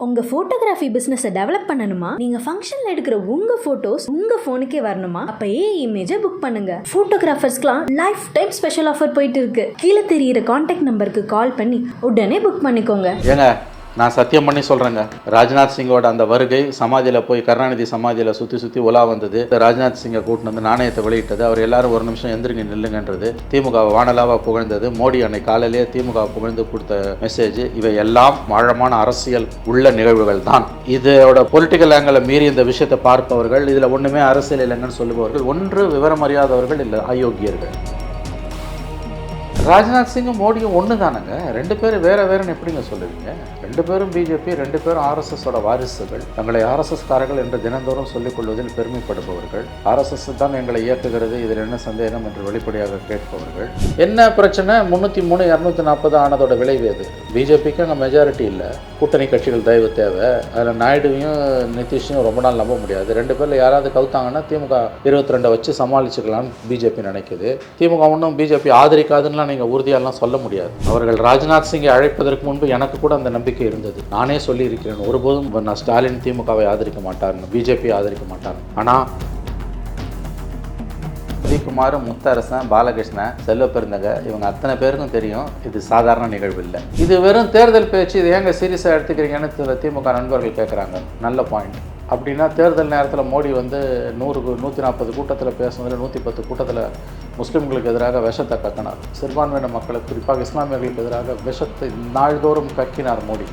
உங்க photography பிசினஸை develop பண்ணணுமா? நீங்க ஃபங்க்ஷன்ல எடுக்கிற உங்க போட்டோஸ் உங்க போனுக்கே வரணுமா? அப்ப இமேஜை புக் பண்ணுங்க. போட்டோகிராஃபர்ஸ்க்குலாம் லைஃப் டைம் ஸ்பெஷல் ஆஃபர் போயிட்டு இருக்கு. கீழே தெரியுற கான்டாக்ட் நம்பருக்கு கால் பண்ணி உடனே புக் பண்ணிக்கோங்க. ஏங்க, நான் சத்தியம் பண்ணி சொல்கிறேங்க, ராஜ்நாத் சிங்கோட அந்த வருகை சமாதியில் போய் கருணாநிதி சமாதியில் சுற்றி உலா வந்தது. ராஜ்நாத் சிங்கை கூட்டின்னு வந்து நாணயத்தை வெளியிட்டது. அவர் எல்லாரும் ஒரு நிமிஷம் எந்திரிங்க நில்லுங்கன்றது, திமுக வானலாவாக புகழ்ந்தது, மோடி அன்னைக்கு காலையிலேயே திமுக புகழ்ந்து கொடுத்த மெசேஜ், இவை எல்லாம் ஆழமான அரசியல் உள்ள நிகழ்வுகள் தான். இதோட பொலிட்டிக்கல் ஆங்கிளை மீறி இந்த விஷயத்தை பார்ப்பவர்கள், இதில் ஒன்றுமே அரசியல் இல்லைங்கன்னு சொல்லுபவர்கள் ஒன்று விவரம் அறியாதவர்கள், இல்லை அயோக்கியர்கள். ராஜ்நாத் சிங்கும் மோடியும் ஒன்று தானங்க. ரெண்டு பேரும் வேறுன்னு எப்படிங்க சொல்லுவீங்க? ரெண்டு பேரும் பிஜேபி, ரெண்டு பேரும் ஆர்எஸ்எஸோட வாரிசுகள். தங்களை ஆர்எஸ்எஸ்காரர்கள் என்று தினந்தோறும் சொல்லிக் கொள்வதில் பெருமைப்படுபவர்கள். ஆர்எஸ்எஸ் தான் எங்களை இயக்குகிறது, இதில் என்ன சந்தேகம் என்று வெளிப்படையாக கேட்பவர்கள். என்ன பிரச்சனை? 303 240 ஆனதோட விளைவு எது? பிஜேபிக்கு அங்கே மெஜாரிட்டி இல்லை, கூட்டணி கட்சிகள் தயவு தேவை. அதில் நாயுடுவையும் நிதிஷையும் ரொம்ப நாள் நம்ப முடியாது. ரெண்டு பேரில் யாராவது கவுத்தாங்கன்னா திமுக 22 வச்சு சமாளிச்சுக்கலாம்னு பிஜேபி நினைக்குது. திமுக ஒன்றும் பிஜேபி ஆதரிக்காதுன்னா நீங்கள் உறுதியாலாம் சொல்ல முடியாது. அவர்கள் ராஜ்நாத் சிங்கை அழைப்பதற்கு முன்பு எனக்கு கூட அந்த நம்பிக்கை இருந்தது. நானே சொல்லியிருக்கிறேன், ஒருபோதும் நான் ஸ்டாலின் திமுகவை ஆதரிக்க மாட்டார்னு, பிஜேபி ஆதரிக்க மாட்டார். ஆனால் ரவிக்குமார், முத்தரசன், பாலகிருஷ்ணன், செல்வ பெருந்தக இவங்க அத்தனை பேருக்கும் தெரியும் இது சாதாரண நிகழ்வு இல்லை. இது வெறும் தேர்தல் பேச்சு, இது ஏங்க சீரியஸாக எடுத்துக்கிறீங்கன்னு திமுக நண்பர்கள் கேட்குறாங்க. நல்ல பாயிண்ட். அப்படின்னா தேர்தல் நேரத்தில் மோடி வந்து 140 கூட்டத்தில் பேசுனதில் 110 கூட்டத்தில் முஸ்லீம்களுக்கு எதிராக விஷத்தை கக்கினார். சிறுபான்மையின மக்களுக்கு, குறிப்பாக இஸ்லாமியர்களுக்கு எதிராக விஷத்தை நாள்தோறும் கக்கினார் மோடி.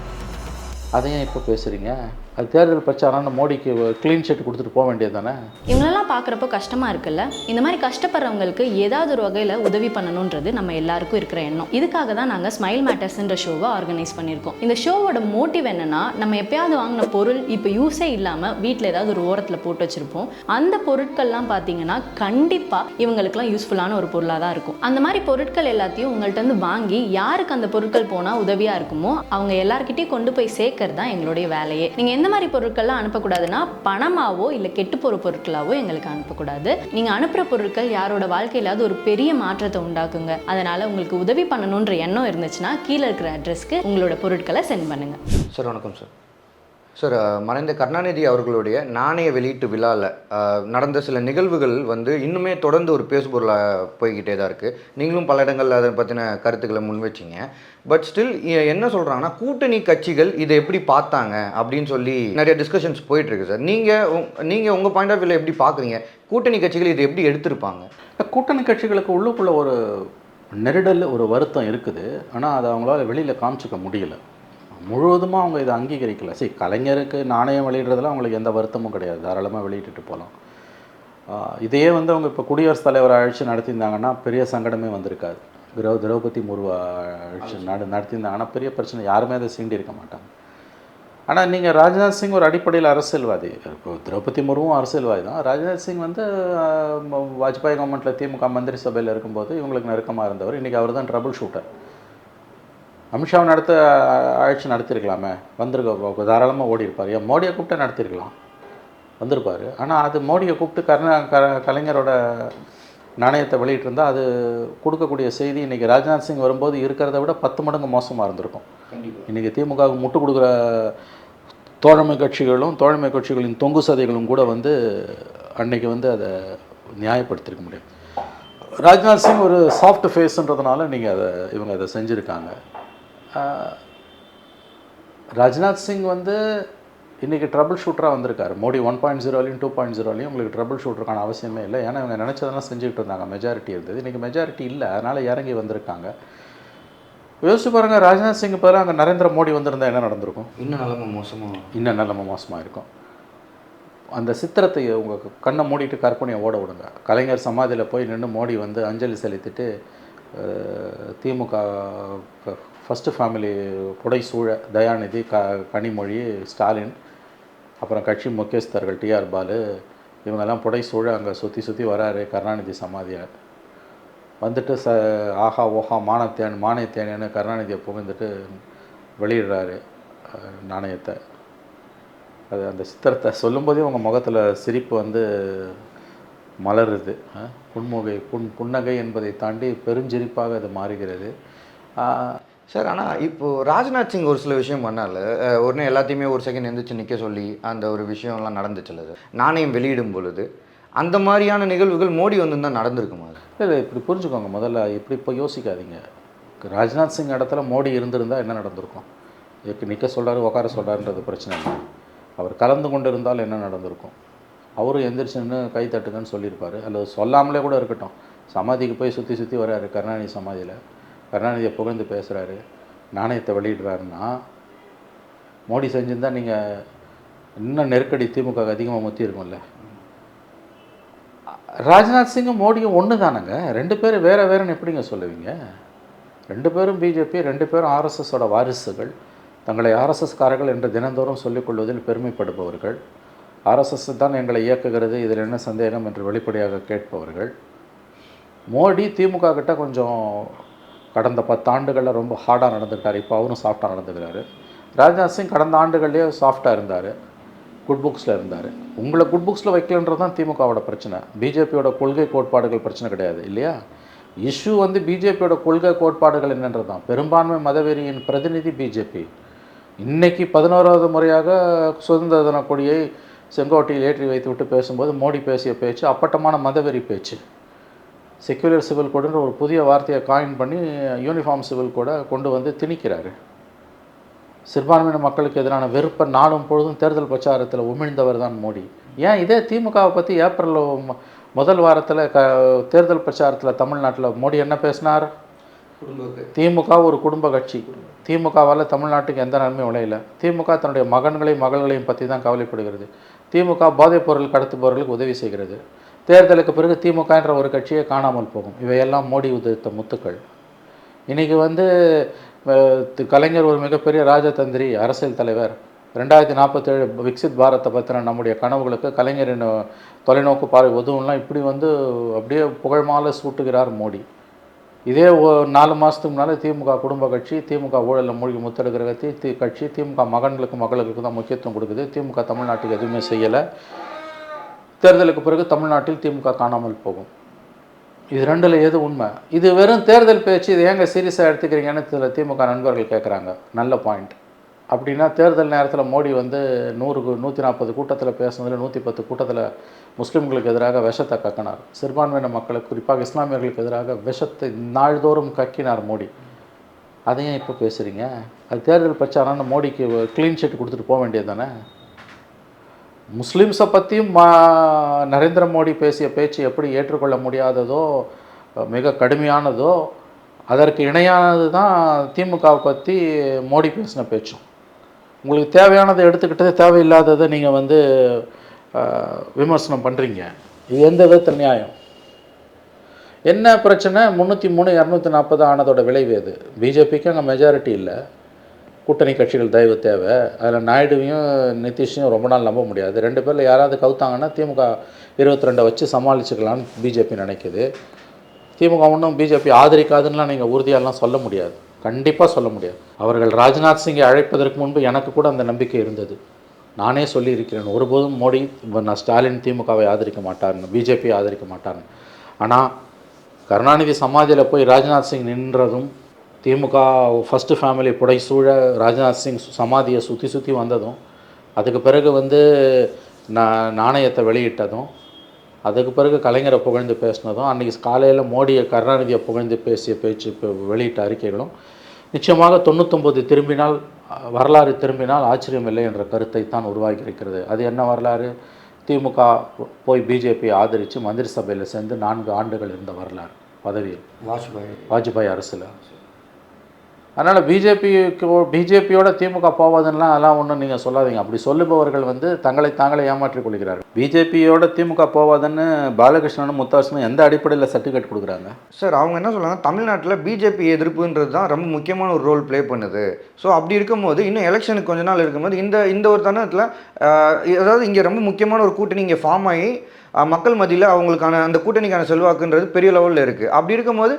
அதையும் இப்போ பேசுகிறீங்க? அது தேர்தல் பிரச்சாரம்னு மோடிக்கு க்ளீன் ஷீட் கொடுத்துட்டு போக வேண்டியது தானே? இவங்களெல்லாம் பார்க்குறப்போ கஷ்டமாக இருக்குல்ல. இந்த மாதிரி கஷ்டப்படுறவங்களுக்கு ஏதாவது ஒரு வகையில் உதவி பண்ணணுன்றது நம்ம எல்லாருக்கும் இருக்கிற எண்ணம். இதுக்காக தான் நாங்கள் ஸ்மைல் மேட்டர்ஸ்ன்ற ஷோவை ஆர்கனைஸ் பண்ணியிருக்கோம். இந்த ஷோவோட மோட்டிவ் என்னென்னா, நம்ம எப்பயாவது வாங்கின பொருள் இப்போ யூஸே இல்லாமல் வீட்டில் ஏதாவது ஒரு ஓரத்தில் போட்டு வச்சுருப்போம். அந்த பொருட்கள்லாம் பார்த்தீங்கன்னா கண்டிப்பாக இவங்களுக்குலாம் யூஸ்ஃபுல்லான ஒரு பொருளாக தான் இருக்கும். அந்த மாதிரி பொருட்கள் எல்லாத்தையும் உங்கள்கிட்ட வாங்கி யாருக்கு அந்த பொருட்கள் போனால் உதவியாக இருக்குமோ அவங்க எல்லார்கிட்டையும் கொண்டு போய் சேர்க்கறது தான் எங்களுடைய வேலையே. நீங்கள் எந்த மாதிரி பொருட்கள்லாம் அனுப்பக்கூடாதுன்னா, பணமாவோ இல்லை கெட்டு போகிற பொருட்களாவோ எங்களுக்கு அனுப்பக்கூடாது. நீங்கள் அனுப்புகிற பொருட்கள் யாரோட வாழ்க்கையிலாவது ஒரு பெரிய மாற்றத்தை உண்டாக்குங்க. அதனால் உங்களுக்கு உதவி பண்ணணுன்ற எண்ணம் இருந்துச்சுன்னா கீழே இருக்கிற அட்ரஸ்க்கு உங்களோட பொருட்களை சென்ட் பண்ணுங்கள். சார் வணக்கம் சார். சார், மறைந்த கருணாநிதி அவர்களுடைய நாணய வெளியீட்டு விழாவில் நடந்த சில நிகழ்வுகள் இன்னுமே தொடர்ந்து ஒரு பேசுபொருளாக போய்கிட்டே தான் இருக்குது. நீங்களும் பல இடங்களில் அதை பற்றின கருத்துக்களை முன் வச்சிங்க. பட் ஸ்டில் என்ன சொல்கிறாங்கன்னா, கூட்டணி கட்சிகள் இதை எப்படி பார்த்தாங்க அப்படின்னு சொல்லி நிறைய டிஸ்கஷன்ஸ் போயிட்டுருக்கு சார். நீங்கள் உங்கள் பாயிண்ட் ஆஃப் வியூவில் எப்படி பார்க்குறீங்க? கூட்டணி கட்சிகள் இதை எப்படி எடுத்திருப்பாங்க? கூட்டணி கட்சிகளுக்கு உள்ளுக்குள்ளே ஒரு நெருடல், ஒரு வருத்தம் இருக்குது. ஆனால் அதை அவங்களால வெளியில் காமிச்சிக்க முடியல. முழுவதுமாக அவங்க இதை அங்கீகரிக்கல. கலைஞருக்கு நாணயம் வெளியிடுறதுல அவங்களுக்கு எந்த வருத்தமும் கிடையாது, தாராளமாக வெளியிட்டு போகலாம். இதையே அவங்க இப்போ குடியரசுத் தலைவரை அழைச்சி நடத்தியிருந்தாங்கன்னா பெரிய சங்கடமே வந்திருக்காது. திரௌபதி முர்மு அழைச்சி நடத்தியிருந்தாங்கன்னா பெரிய பிரச்சனை, யாருமே அதை சீண்டி இருக்க மாட்டாங்க. ஆனால் நீங்கள் ராஜ்நாத் சிங் ஒரு அடிப்படையில் அரசியல்வாதி, இப்போ திரௌபதி முர்மும் அரசியல்வாதி தான். ராஜ்நாத் சிங் வாஜ்பாய் கவர்மெண்ட்டில் திமுக மந்திரி சபையில் இருக்கும்போது இவங்களுக்கு நெருக்கமாக இருந்தவர். இன்றைக்கி அவர் தான் ட்ரபிள் ஷூட்டர். அமித்ஷாவை அழைச்சி நடத்திருக்கலாமே, வந்திருக்க தாராளமாக ஓடி இருப்பார். ஏன் மோடியை கூப்பிட்டு நடத்திருக்கலாம், வந்திருப்பார். ஆனால் அது மோடியை கூப்பிட்டு கலைஞரோட நாணயத்தை வெளியிட்டிருந்தால் அது கொடுக்கக்கூடிய செய்தி இன்றைக்கி ராஜ்நாத் சிங் வரும்போது இருக்கிறத விட 10 மடங்கு மோசமாக இருந்திருக்கும். இன்றைக்கி திமுகவுக்கு முட்டு கொடுக்குற தோழமை கட்சிகளின் தொங்கு சதைகளும் கூட அன்றைக்கி அதை நியாயப்படுத்திருக்க முடியும். ராஜ்நாத் சிங் ஒரு சாஃப்ட் ஃபேஸ்ன்றதுனால நீங்கள் இவங்க அதை செஞ்சுருக்காங்க. ராஜ்நாத் சிங் இன்றைக்கி ட்ரபிள் ஷூட்டராக வந்திருக்காரு. மோடி 1.0லையும் 2.0லையும் உங்களுக்கு ட்ரபிள் ஷூட்டருக்கான அவசியமே இல்லை. ஏன்னா இவங்க நினச்சதெல்லாம் செஞ்சுக்கிட்டு இருந்தாங்க, மெஜாரிட்டி இருந்தது. இன்றைக்கி மெஜாரிட்டி இல்லை, அதனால் இறங்கி வந்திருக்காங்க. யோசிச்சு பாருங்கள், ராஜ்நாத் சிங் பதிலாக அங்கே நரேந்திர மோடி வந்திருந்தால் என்ன நடந்திருக்கும்? இன்னும் நிலைமை மோசமாக இருக்கும். அந்த சித்திரத்தை உங்கள் கண்ணை மூடிட்டு கற்பனையை ஓட விடுங்க. கலைஞர் சமாதியில் போய் நின்று மோடி அஞ்சலி செலுத்திட்டு திமுக ஃபஸ்ட்டு ஃபேமிலி புடைசூழ தயாநிதி, கனிமொழி, ஸ்டாலின், அப்புறம் கட்சி முக்கியஸ்தர்கள் டிஆர் பாலு இவங்கெல்லாம் புடைசூழ அங்கே சுற்றி வராரு கருணாநிதி சமாதியை. ஆஹா ஓஹா மானத்தேன்னு கருணாநிதியை புகழ்ந்துட்டு வெளியிடுறாரு நாணயத்தை. அது அந்த சித்திரத்தை சொல்லும்போதே உங்கள் முகத்தில் சிரிப்பு மலருது. புன்னகை என்பதை தாண்டி பெருஞ்சிரிப்பாக அது மாறுகிறது. சார் ஆனால் இப்போது ராஜ்நாத் சிங் ஒரு சில விஷயம் பண்ணால உடனே எல்லாத்தையுமே ஒரு செகண்ட் எந்திரிச்சு நிற்க சொல்லி அந்த ஒரு விஷயம்லாம் நடந்துச்சுல்ல சார், நாணயம் வெளியிடும் பொழுது அந்த மாதிரியான நிகழ்வுகள் மோடி வந்து தான் நடந்திருக்குமா? இல்லை இப்படி புரிஞ்சுக்கோங்க, முதல்ல இப்படி இப்போ யோசிக்காதீங்க. ராஜ்நாத் சிங் இடத்துல மோடி இருந்திருந்தால் என்ன நடந்திருக்கும்? நிற்க சொல்கிறாரு, உட்கார சொல்கிறாருன்றது பிரச்சனை இல்லை. அவர் கலந்து கொண்டு இருந்தால் என்ன நடந்திருக்கும்? அவரும் எந்திரிச்சுன்னு கை தட்டுங்கன்னு சொல்லியிருப்பார், அல்லது சொல்லாமலே கூட இருக்கட்டும். சமாதிக்கு போய் சுற்றி சுற்றி வர்றாரு, கருணாநிதி சமாதியில் கருணாநிதியை புகழ்ந்து பேசுகிறாரு, நாணயத்தை வெளியிடுறாருன்னா மோடி செஞ்சுருந்தால் நீங்கள் இன்னும் நெருக்கடி திமுக அதிகமாக முற்றி இருக்கும்ல. ராஜ்நாத் சிங்கும் மோடியும் ஒன்று தானங்க, ரெண்டு பேரும் வேறு வேறுன்னு எப்படிங்க சொல்லுவீங்க? ரெண்டு பேரும் பிஜேபி, ரெண்டு பேரும் ஆர்எஸ்எஸோட வாரிசுகள், தங்களை ஆர்எஸ்எஸ்காரர்கள் என்று தினந்தோறும் சொல்லிக்கொள்வதில் பெருமைப்படுபவர்கள், ஆர்எஸ்எஸ் தான் எங்களை இயக்குகிறது, இதில் என்ன சந்தேகம் என்று வெளிப்படையாக கேட்பவர்கள். மோடி திமுக கிட்ட கொஞ்சம் கடந்த 10 ஆண்டுகளில் ரொம்ப ஹார்டாக நடந்துக்கிட்டார், இப்போ அவரும் சாஃப்டாக நடந்துக்கிறாரு. ராஜ்நாத் சிங் கடந்த ஆண்டுகள்லேயே சாஃப்டாக இருந்தார், குட் புக்ஸில் இருந்தார். உங்களை குட் புக்ஸில் வைக்கலன்றது தான் திமுகவோட பிரச்சனை, பிஜேபியோட கொள்கை கோட்பாடுகள் பிரச்சனை கிடையாது இல்லையா? இஷ்யூ வந்து பிஜேபியோட கொள்கை கோட்பாடுகள் என்னன்றது தான். பெரும்பான்மை மதவெறியின் பிரதிநிதி பிஜேபி. இன்றைக்கி 11வது முறையாக சுதந்திர தின கொடியை செங்கோட்டையில் ஏற்றி வைத்து விட்டு பேசும்போது மோடி பேசிய பேச்சு அப்பட்டமான மதவெறி பேச்சு. செக்யூலர் சிவில் கோடுன்ற ஒரு புதிய வார்த்தையை காயின் பண்ணி யூனிஃபார்ம் சிவில் கோடை கொண்டு வந்து திணிக்கிறாரு. சிறுபான்மையின மக்களுக்கு எதிரான வெறுப்பை நாளும் பொழுதும் தேர்தல் பிரச்சாரத்தில் உமிழ்ந்தவர் தான் மோடி. ஏன் இதே திமுகவை பற்றி ஏப்ரல் முதல் வாரத்தில் தேர்தல் பிரச்சாரத்தில் தமிழ்நாட்டில் மோடி என்ன பேசினார்? திமுக ஒரு குடும்ப கட்சி, திமுகவால் தமிழ்நாட்டுக்கு எந்த நன்மையும் விளையல, திமுக தன்னுடைய மகன்களையும் மகள்களையும் பற்றி தான் கவலைப்படுகிறது, திமுக போதைப் பொருள் கடத்துபவர்களுக்கு உதவி செய்கிறது, தேர்தலுக்கு பிறகு திமுக என்ற ஒரு கட்சியே காணாமல் போகும். இவையெல்லாம் மோடி உதிர்த்த முத்துக்கள். இன்றைக்கி வந்து கலைஞர் ஒரு மிகப்பெரிய ராஜதந்திரி அரசியல் தலைவர், 2047 விக்சித் பாரத்தை பற்றின நம்முடைய கனவுகளுக்கு கலைஞரின் தொலைநோக்கு பார்வை உதவும்லாம் இப்படி வந்து அப்படியே புகழ் மாலை சூட்டுகிறார் மோடி. இதே 4 மாதத்துக்கு முன்னால் திமுக குடும்ப கட்சி, திமுக ஊழலில் மூழ்கி முத்தெடுக்கிற கட்சி, திமுக மகன்களுக்கு மகளுக்கு தான் முக்கியத்துவம் கொடுக்குது, திமுக தமிழ்நாட்டுக்கு எதுவுமே செய்யலை, தேர்தலுக்கு பிறகு தமிழ்நாட்டில் திமுக காணாமல் போகும். இது ரெண்டில் எது உண்மை? இது வெறும் தேர்தல் பேச்சு, இது ஏங்க சீரியஸாக எடுத்துக்கிறீங்கன்னு சில திமுக நண்பர்கள் கேட்குறாங்க. நல்ல பாயிண்ட். அப்படின்னா தேர்தல் நேரத்தில் மோடி வந்து 140 கூட்டத்தில் பேசுனதில் 110 கூட்டத்தில் முஸ்லீம்களுக்கு எதிராக விஷத்தை கக்கினார், சிறுபான்மையின மக்களுக்கு குறிப்பாக இஸ்லாமியர்களுக்கு எதிராக விஷத்தை நாள்தோறும் கக்கினார் மோடி. அதையும் இப்போ பேசுகிறீங்க? அது தேர்தல் பிரச்சாரம்னு மோடிக்கு க்ளீன் ஷீட் கொடுத்துட்டு போக வேண்டியது தானே? முஸ்லீம்ஸை பற்றியும் நரேந்திர மோடி பேசிய பேச்சு எப்படி ஏற்றுக்கொள்ள முடியாததோ, மிக கடுமையானதோ, அதற்கு இணையானது தான் திமுகவை பற்றி மோடி பேசின பேச்சும். உங்களுக்கு தேவையானதை எடுத்துக்கிட்டது, தேவையில்லாததை நீங்கள் வந்து விமர்சனம் பண்ணுறீங்க. இது எந்த விதத்தில் நியாயம்? என்ன பிரச்சனை? 303 240 ஆனதோட விளைவு எது? பிஜேபிக்கு அங்கே மெஜாரிட்டி இல்லை, கூட்டணி கட்சிகள் தயவு தேவை. அதில் நாயுடுவையும் நிதிஷையும் ரொம்ப நாள் நம்ப முடியாது. 2 பேரில் யாராவது கவுத்தாங்கன்னா திமுக 22 வச்சு சமாளிச்சுக்கலான்னு பிஜேபி நினைக்குது. திமுக ஒன்றும் பிஜேபி ஆதரிக்காதுன்னெலாம் நீங்கள் உறுதியாலாம் சொல்ல முடியாது, கண்டிப்பாக சொல்ல முடியாது. அவர்கள் ராஜ்நாத் சிங்கை அழைப்பதற்கு முன்பு எனக்கு கூட அந்த நம்பிக்கை இருந்தது. நானே சொல்லியிருக்கிறேன், ஒருபோதும் மோடி நான் ஸ்டாலின் திமுகவை ஆதரிக்க மாட்டார்னு, பிஜேபியை ஆதரிக்க மாட்டார்னு. ஆனால் கருணாநிதி சமாதியில் போய் ராஜ்நாத் சிங் நின்றதும், திமுக ஃபஸ்ட்டு ஃபேமிலி புடைசூழ ராஜ்நாத் சிங் சமாதியை சுற்றி சுற்றி வந்ததும், அதுக்கு பிறகு வந்து நாணயத்தை வெளியிட்டதும், அதுக்கு பிறகு கலைஞரை புகழ்ந்து பேசினதும், அன்றைக்கி காலையில் மோடியை கருணாநிதியை புகழ்ந்து பேசிய பேச்சு வெளியிட்ட அறிக்கைகளும் நிச்சயமாக 99 திரும்பினால் வரலாறு திரும்பினால் ஆச்சரியம் இல்லை என்ற கருத்தை தான் உருவாக்கி இருக்கிறது. அது என்ன வரலாறு? திமுக போய் பிஜேபி ஆதரித்து மந்திரி சபையில் சேர்ந்து 4 ஆண்டுகள் இருந்த வரலாறு பதவியில், வாஜ்பாய் அரசில். அதனால் பிஜேபியோட திமுக போவதுன்னா அதெல்லாம் ஒன்றும் நீங்கள் சொல்லாதீங்க. அப்படி சொல்லுபவர்கள் வந்து தங்களை தாங்களே ஏமாற்றிக் கொள்கிறார்கள். பிஜேபியோட திமுக போவாதுன்னு பாலகிருஷ்ணனும் முத்தரசனும் எந்த அடிப்படையில் சர்டிஃபிகேட் கொடுக்குறாங்க? சார் அவங்க என்ன சொல்கிறாங்க, தமிழ்நாட்டில் பிஜேபி எதிர்ப்புன்றது தான் ரொம்ப முக்கியமான ஒரு ரோல் ப்ளே பண்ணுது. ஸோ அப்படி இருக்கும்போது இன்னும் எலெக்ஷனுக்கு கொஞ்ச நாள் இருக்கும்போது இந்த ஒரு தருணத்தில் அதாவது இங்கே ரொம்ப முக்கியமான ஒரு கூட்டணி இங்கே ஃபார்ம் ஆகி மக்கள் மத்தியில் அவங்களுக்கான அந்த கூட்டணிக்கான செல்வாக்குன்றது பெரிய லெவலில் இருக்குது. அப்படி இருக்கும்போது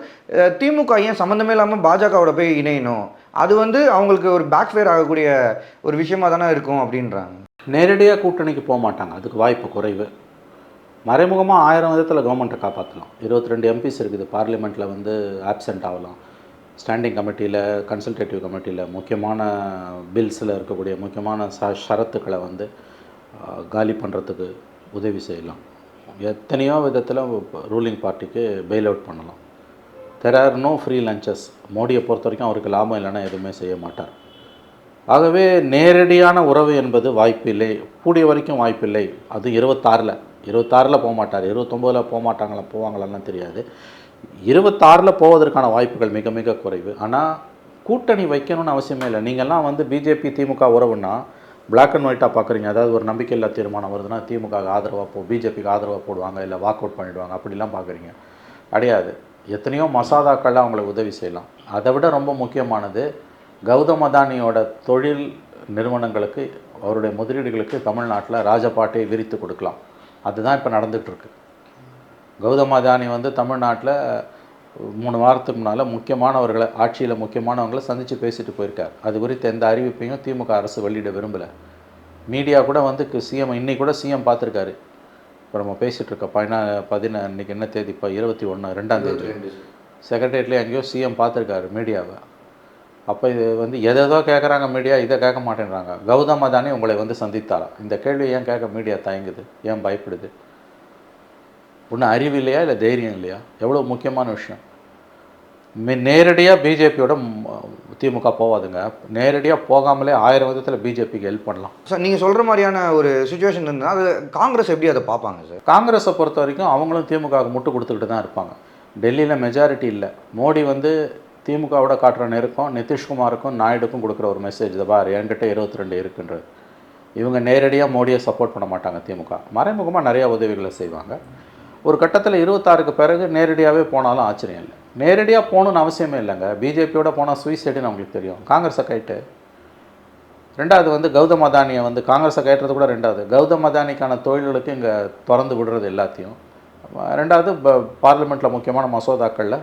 திமுக ஏன் சம்மந்தமே இல்லாமல் பாஜகவோட போய் இணையணும்? அது வந்து அவங்களுக்கு ஒரு பேக்ஃபேர் ஆகக்கூடிய ஒரு விஷயமாக தானே இருக்கும் அப்படின்றாங்க. நேரடியாக கூட்டணிக்கு போக மாட்டாங்க, அதுக்கு வாய்ப்பு குறைவு. மறைமுகமாக 1000 விதத்தில் கவர்மெண்ட்டை காப்பாற்றலாம். 22 எம்பிஸ் இருக்குது, பார்லிமெண்ட்டில் வந்து ஆப்சென்ட் ஆகலாம். ஸ்டாண்டிங் கமிட்டியில், கன்சல்டேட்டிவ் கமிட்டியில் முக்கியமான பில்ஸில் இருக்கக்கூடிய முக்கியமான ஷரத்துக்களை வந்து காலி பண்ணுறதுக்கு உதவி செய்யலாம். எத்தனையோ விதத்தில் ரூலிங் பார்ட்டிக்கு பெயில் அவுட் பண்ணலாம். There are no free lunches. மோடியை பொறுத்த வரைக்கும் அவருக்கு லாபம் இல்லைன்னா எதுவுமே செய்ய மாட்டார். ஆகவே நேரடியான உறவு என்பது வாய்ப்பில்லை, கூடிய வரைக்கும் வாய்ப்பில்லை. அது 26ல் போக மாட்டார், 29ல் போக மாட்டாங்களா, போவாங்களான்னு தெரியாது. 26ல் போவதற்கான வாய்ப்புகள் மிக மிக குறைவு. ஆனால் கூட்டணி வைக்கணும்னு அவசியமே இல்லை. நீங்கள்லாம் வந்து பிஜேபி திமுக உறவுன்னா பிளாக் அண்ட் ஒயிட்டாக பார்க்குறீங்க. அதாவது ஒரு நம்பிக்கையில்லா தீர்மானம் வருதுன்னா திமுக ஆதரவாக பிஜேபிக்கு ஆதரவாக போடுவாங்க, இல்லை வாக் அவுட் பண்ணிவிடுவாங்க, அப்படிலாம் பார்க்குறீங்க. கிடையாது. எத்தனையோ மசோதாக்கள்லாம் அவங்களுக்கு உதவி செய்யலாம். அதை விட ரொம்ப முக்கியமானது கௌதம் அதானியோட தொழில் நிறுவனங்களுக்கு, அவருடைய முதலீடுகளுக்கு தமிழ்நாட்டில் ராஜபாட்டையை விரித்து கொடுக்கலாம். அதுதான் இப்போ நடந்துகிட்ருக்கு. கௌதம் அதானி வந்து தமிழ்நாட்டில் 3 வாரத்துக்கு முன்னால் முக்கியமானவர்களை, ஆட்சியில் முக்கியமானவங்களை சந்தித்து பேசிட்டு போயிருக்கார். அது குறித்து எந்த அறிவிப்பையும் திமுக அரசு வெளியிட விரும்பலை. மீடியா கூட வந்து சிஎம் இன்னைக்கு கூட சிஎம் பார்த்துருக்காரு. இப்போ நம்ம பேசிகிட்டு இருக்க இன்றைக்கி என்ன தேதி, இப்போ 21 2 செக்ரட்டரியேட்லேயே எங்கேயோ சிஎம் பார்த்துருக்காரு மீடியாவை. அப்போ இது வந்து எதோ கேட்குறாங்க மீடியா, இதை கேட்க மாட்டேன்றாங்க. கௌதம் அதானி உங்களை வந்து சந்தித்தாரா? இந்த கேள்வி ஏன் கேட்க மீடியா தயங்குது, ஏன் பயப்படுது? ஒன்றும் அறிவு இல்லையா, இல்லை தைரியம் இல்லையா? எவ்வளோ முக்கியமான விஷயம். நேரடியாக பிஜேபியோட திமுக போகாதுங்க. நேரடியாக போகாமலே 1000 விதத்தில் பிஜேபிக்கு ஹெல்ப் பண்ணலாம். சார் நீங்கள் சொல்கிற மாதிரியான ஒரு சுச்சுவேஷன் இருந்தால் அது காங்கிரஸ் எப்படி அதை பார்ப்பாங்க சார்? காங்கிரஸை பொறுத்த வரைக்கும் அவங்களும் திமுகவுக்கு முட்டு கொடுத்துக்கிட்டு தான் இருப்பாங்க. டெல்லியில் மெஜாரிட்டி இல்லை. மோடி வந்து திமுகவோட காட்டுற நெருக்கம் நிதிஷ்குமாருக்கும் நாயுடுக்கும் கொடுக்குற ஒரு மெசேஜ், இதை பார் என்கிட்ட 22 இருக்குன்றது. இவங்க நேரடியாக மோடியை சப்போர்ட் பண்ண மாட்டாங்க. திமுக மறைமுகமாக நிறையா உதவிகளை செய்வாங்க. ஒரு கட்டத்தில் 26க்கு பிறகு நேரடியாகவே போனாலும் ஆச்சரியம் இல்லை. நேரடியாக போகணுன்னு அவசியமே இல்லைங்க. பிஜேபியோட போனால் சூசைடுன்னு அவங்களுக்கு தெரியும். காங்கிரஸை கைட்டு ரெண்டாவது வந்து கௌதம் அதானியை வந்து காங்கிரஸை கைட்டுறது கூட ரெண்டாவது. கௌதம் அதானிக்கான தொழில்களுக்கு இங்கே திறந்து விடுறது எல்லாத்தையும். ரெண்டாவது பார்லிமெண்ட்டில் முக்கியமான மசோதாக்களில்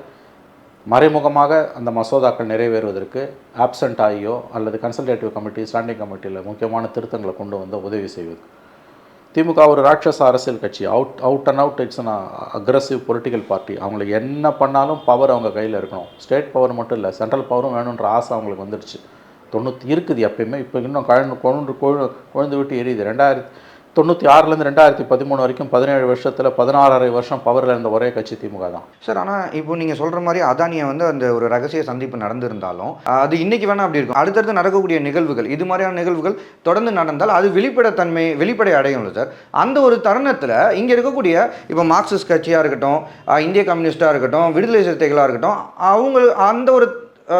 மறைமுகமாக அந்த மசோதாக்கள் நிறைவேறுவதற்கு ஆப்சண்ட் ஆகியோ அல்லது கன்சல்டேட்டிவ் கமிட்டி, ஸ்டாண்டிங் கமிட்டியில் முக்கியமான திருத்தங்களை கொண்டு வந்து உதவி செய்வது. திமுக ஒரு ராட்சச அரசியல் கட்சி. Out and out it's an aggressive political party. அவங்களுக்கு என்ன பண்ணாலும் பவர் அவங்க கையில் இருக்கணும். ஸ்டேட் பவர் மட்டும் இல்லை, சென்ட்ரல் பவரும் வேணுன்ற ஆசை அவங்களுக்கு வந்துடுச்சு. 90 இருக்குது எப்பயுமே. இப்போ இன்னும் கொழுந்து விட்டு எரியுது. 1996லேருந்து 2013 வரைக்கும் 17 வருஷத்தில் 16.5 வருஷம் பவரில் இருந்த ஒரே கட்சி திமுக தான் சார். ஆனால் இப்போ நீங்கள் சொல்கிற மாதிரி அதானியை வந்து அந்த ஒரு ரகசிய சந்திப்பு நடந்திருந்தாலும் அது இன்றைக்கி வேணால் அப்படி இருக்கும். அடுத்தடுத்து நடக்கக்கூடிய நிகழ்வுகள், இது மாதிரியான நிகழ்வுகள் தொடர்ந்து நடந்தால் அது வெளிப்படை அடையும் இல்லை சார். அந்த ஒரு தருணத்தில் இங்கே இருக்கக்கூடிய இப்போ மார்க்சிஸ்ட் கட்சியாக இருக்கட்டும், இந்திய கம்யூனிஸ்டாக இருக்கட்டும், விடுதலை சிறுத்தைகளாக இருக்கட்டும், அவங்க அந்த ஒரு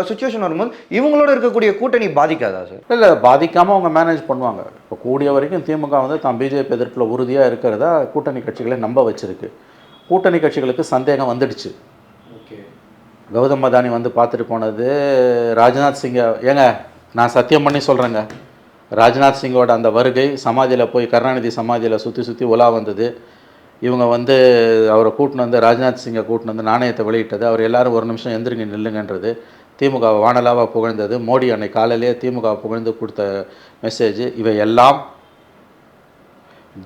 சுச்சுவேஷன் வரும்போது இவங்களோட இருக்கக்கூடிய கூட்டணி பாதிக்காதா சார்? இல்லை, பாதிக்காமல் அவங்க மேனேஜ் பண்ணுவாங்க. இப்போ கூடிய வரைக்கும் திமுக வந்து தான் பிஜேபி எதிர்ப்பில் உறுதியாக இருக்கிறதா கூட்டணி கட்சிகளை நம்ப வச்சிருக்கு. கூட்டணி கட்சிகளுக்கு சந்தேகம் வந்துடுச்சு. ஓகே, கௌதம் அதானி வந்து பார்த்துட்டு போனது ராஜ்நாத் சிங்கை. ஏங்க நான் சத்தியம் பண்ணி சொல்கிறேங்க, ராஜ்நாத் சிங்கோட அந்த வருகை சமாதியில் போய் கருணாநிதி சமாதியில் சுற்றி உலா வந்தது. இவங்க வந்து அவரை கூட்டின்னு வந்து ராஜ்நாத் சிங்கை கூட்டின்னு வந்து நாணயத்தை வெளியிட்டது. அவர் எல்லோரும் ஒரு நிமிஷம் எந்திரிங்க நில்லுங்கன்றது. திமுக வானலாவாக புகழ்ந்தது. மோடி அன்னைக்கு காலையிலேயே திமுக புகழ்ந்து கொடுத்த மெசேஜ். இவையெல்லாம்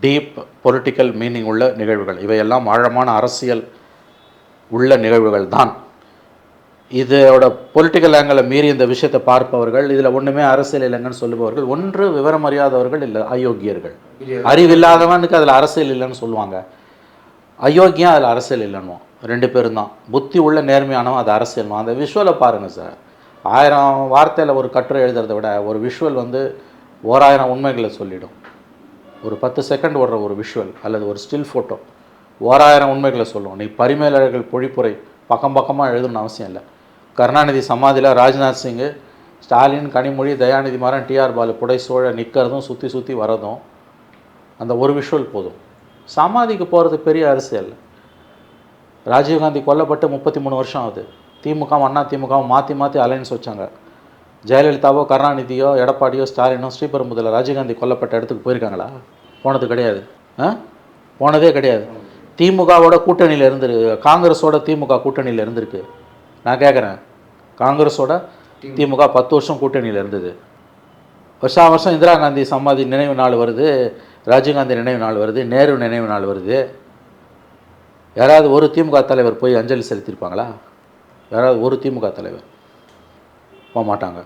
டீப் பொலிட்டிக்கல் மீனிங் உள்ள நிகழ்வுகள். இவையெல்லாம் ஆழமான அரசியல் உள்ள நிகழ்வுகள் தான். இதோட பொலிட்டிக்கல் ஆங்கிளை மீறி இந்த விஷயத்தை பார்ப்பவர்கள், இதில் ஒன்றுமே அரசியல் இல்லைங்கன்னு சொல்லுபவர்கள் ஒன்று விவரம் அறியாதவர்கள், இல்லை அயோக்கியர்கள். அறிவில்லாதவனுக்கு அதில் அரசியல் இல்லைன்னு சொல்லுவாங்க, அயோக்கியம் அதில் அரசியல் இல்லைன்னுவோம். 2 பேரும் தான். புத்தி உள்ள நேர்மையானவன் அது அரசியல்னும். அந்த விஷுவலை பாருங்கள் சார். 1000 வார்த்தையில் ஒரு கட்டுரை எழுதுறதை விட ஒரு விஷுவல் வந்து 1000 உண்மைகளை சொல்லிடும். ஒரு 10 செகண்ட் ஓடுற ஒரு விஷுவல் அல்லது ஒரு ஸ்டில் ஃபோட்டோ 1000 உண்மைகளை சொல்லும். நீ பரிமேலழகர்கள் பொழிப்புரை பக்கமாக எழுதணும்னு அவசியம் இல்லை. கருணாநிதி சமாதியில் ராஜ்நாத் சிங்கு, ஸ்டாலின், கனிமொழி, தயாநிதி மாறன், டிஆர் பாலு புடை சோழ நிற்கிறதும் சுற்றி வரதும் அந்த ஒரு விஷுவல் போதும். சமாதிக்கு போகிறது பெரிய அரசியல். ராஜீவ்காந்தி கொல்லப்பட்டு 33 வருஷம் ஆகுது. திமுகவும் அதிமுகவும் மாற்றி அலைன்ஸ் வச்சாங்க. ஜெயலலிதாவோ கருணாநிதியோ எடப்பாடியோ ஸ்டாலினோ ஸ்ரீபெரும்புதூரில் ராஜீவ்காந்தி கொல்லப்பட்ட இடத்துக்கு போயிருக்காங்களா? போனது கிடையாது. போனதே கிடையாது. திமுகவோட கூட்டணியில் இருந்திருக்கு, காங்கிரஸோட திமுக கூட்டணியில் இருந்திருக்கு. நான் கேட்குறேன், காங்கிரஸோட திமுக 10 வருஷம் கூட்டணியில் இருந்தது. வருஷம் இந்திரா காந்தி சமாதி நினைவு நாள் வருது, ராஜீவ்காந்தி நினைவு நாள் வருது, நேரு நினைவு நாள் வருது. யாராவது ஒரு திமுக தலைவர் போய் அஞ்சலி செலுத்தியிருப்பாங்களா? யாராவது ஒரு திமுக தலைவர்? போக மாட்டாங்க.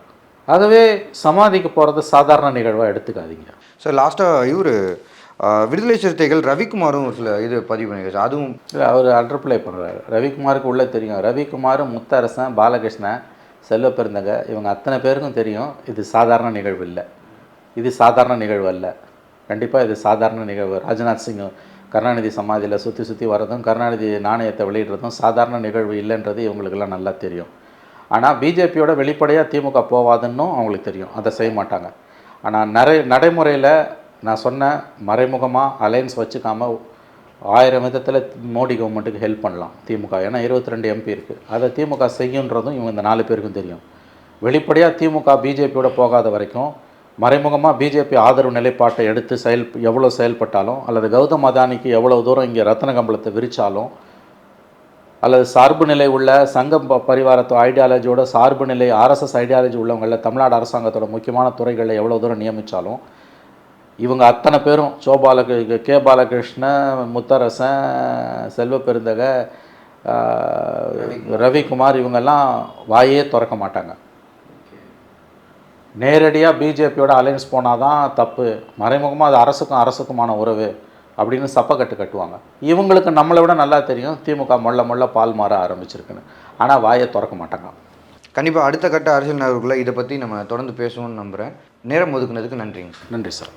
ஆகவே சமாதிக்கு போகிறது சாதாரண நிகழ்வாக எடுத்துக்காதீங்க. சார் லாஸ்ட்டாக இவர் விடுதலை சிறுத்தைகள் ரவிக்குமாரும் ஒரு சில இது பதிவு பண்ணியிருக்காரு. அதுவும் இல்லை, அவர் அண்டர்ப்ளே பண்ணுறாரு. ரவிக்குமாருக்கு உள்ளே தெரியும். ரவிக்குமார், முத்தரசன், பாலகிருஷ்ணன், செல்வப்பெருந்தங்க இவங்க அத்தனை பேருக்கும் தெரியும் இது சாதாரண நிகழ்வு இல்லை, இது சாதாரண நிகழ்வு அல்ல. கண்டிப்பாக இது சாதாரண நிகழ்வு. ராஜ்நாத் சிங் கருணாநிதி சமாதியில் சுற்றி சுற்றி வர்றதும் கருணாநிதி நாணயத்தை வெளியிடுறதும் சாதாரண நிகழ்வு இல்லைன்றது இவங்களுக்கெல்லாம் நல்லா தெரியும். ஆனால் பிஜேபியோட வெளிப்படையாக திமுக போவாதுன்னும் அவங்களுக்கு தெரியும், அதை செய்ய மாட்டாங்க. ஆனால் நடைமுறையில் நான் சொன்ன மறைமுகமாக அலையன்ஸ் வச்சுக்காமல் 1000 விதத்தில் மோடி கவர்மெண்ட்டுக்கு ஹெல்ப் பண்ணலாம் திமுக. ஏன்னா 22 MP இருக்குது, அதை திமுக செய்யுன்றதும் இவங்க இந்த 4 பேருக்கும் தெரியும். வெளிப்படையாக திமுக பிஜேபியோட போகாத வரைக்கும் மறைமுகமாக பிஜேபி ஆதரவு நிலைப்பாட்டை எடுத்து எவ்வளோ செயல்பட்டாலும், அல்லது கௌதம் அதானிக்கு எவ்வளோ தூரம் இங்கே ரத்தன கம்பளத்தை விரித்தாலும், அல்லது சார்பு நிலை உள்ள சங்கம் பரிவாரத்தோ ஐடியாலஜியோட சார்பு நிலை RSS ஐடியாலஜி உள்ளவங்களில் தமிழ்நாடு அரசாங்கத்தோட முக்கியமான துறைகளில் எவ்வளோ தூரம் நியமித்தாலும், இவங்க அத்தனை பேரும் கே பாலகிருஷ்ணன், முத்தரசன், செல்வப்பெருந்தக, ரவிக்குமார் இவங்கெல்லாம் வாயே திறக்க மாட்டாங்க. நேரடியாக பிஜேபியோட அலையன்ஸ் போனால் தான் தப்பு, மறைமுகமாக அது அரசுக்குமான உறவு அப்படின்னு சப்பக்கட்டு கட்டுவாங்க. இவங்களுக்கு நம்மளை விட நல்லா தெரியும் திமுக மொள்ள பால் மாற ஆரம்பிச்சிருக்குன்னு. ஆனால் வாயை திறக்க மாட்டாங்க. கண்டிப்பாக அடுத்த கட்ட அரசியல் நகர்வுக்குள்ளே இதை பற்றி நம்ம தொடர்ந்து பேசுவோம்னு நம்புகிறேன். நேரம் ஒதுக்குனதுக்கு நன்றிங்க. நன்றி சார்.